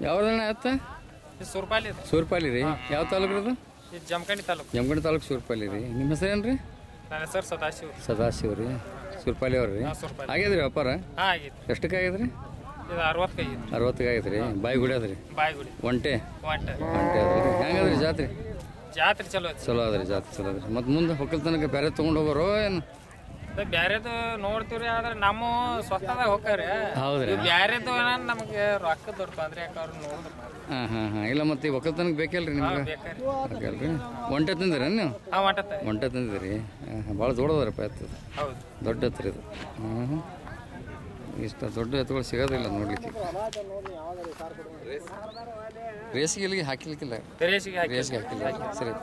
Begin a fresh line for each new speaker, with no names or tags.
ಯಾವ್ದಣ್ಣ ಆಯ್ತಾ
ಸೂರ್ಪಾಲಿ
ಸೂರ್ಪಾಲಿ ರೀ ಯಾವ ತಾಲೂಕು ಅದು
ಜಮಖಂಡಿ ತಾಲೂಕು
ಜಮಖಂಡಿ ತಾಲೂಕು ಸೂರ್ಪಾಲಿ ರೀ ನಿಮ್ಮ ಹೆಸರೇನು ರೀ
ನನ್ನ ಹೆಸರು ಸದಾಶಿವ
ಸದಾಶಿವ ರೀ ಸೂರ್ಪಾಲಿ ಅವ್ರು ರೀ ಆಗ್ಯದ್ರಿ ವ್ಯಾಪಾರ
ಆಗೈತಿ
ಎಷ್ಟಕ್ಕೆ ಆಗ್ಯದ್ರಿ
ಇದು 60
60 ಆಗೈತೆ ರೀ ಬಾಯಿ ಗುಡಿ ಅದ್ರಿ
ಬಾಯಿಗುಡಿ
ಒಂಟೆ
ಒಂಟೆ
ಅದ್ರಿ ಹೆಂಗದ್ರಿ ಜಾತ್ರೆ
ಜಾತ್ರೆ ಚಲೋ ಐತಿ
ಚಲೋ ಅದ್ರಿ ಜಾತ್ರೆ ಚಲೋ ಅದ್ರಿ ಮತ್ತು ಮುಂದೆ ಹೊಕ್ಕಲ್ತನಕ ಬೇರೆ ತೊಗೊಂಡು ಹೋಗೋರು ಏನು
ಬ್ಯಾರೆದು ನೋಡ್ತೀವ್ರಿ ಆದ್ರೆ ನಮ್ಮ ಸ್ವಸ್ಥದಾಗ ಹೋಗ್ತಾವ್ರಿ
ಹೌದ್ರಿ
ಬ್ಯಾರೆದು ನಮಗೆ ರೊಕ್ಕ ದೊಡ್ಡ ತೊಂದ್ರೆ ಯಾಕವ್ರು ನೋಡಿದ್ರು
ಹಾಂ ಹಾಂ ಹಾಂ ಇಲ್ಲ ಮತ್ತು ಈ ಒಕ್ಕಲ್ತನಕ ಬೇಕಲ್ರಿ ನಿಮ್ಗೆ ಬೇಕಲ್ರಿ ಒಂಟೆ ತಂದಿರ ನೀವು
ಹೊಂಟತ್ತ
ಒಂಟೆ ತಂದಿದ್ದೀರಿ ಹಾಂ ಭಾಳ ದೊಡ್ಡದರಪ್ಪ ಎತ್ತು
ಹೌದು
ದೊಡ್ಡ ಎತ್ತರ ಇದು ಹ್ಞೂ ಇಷ್ಟು ದೊಡ್ಡ ಎತ್ತುಗಳು ಸಿಗೋದಿಲ್ಲ ನೋಡ್ಲಿಕ್ಕೆ ರೇಸಿಗೆ ಇಲ್ಲಿಗೆ ಹಾಕಿಲಿಕ್ಕಿಲ್ಲ
ರೇಸಿಗೆ
ಹಾಕಿಲ್ಲ ಸರಿ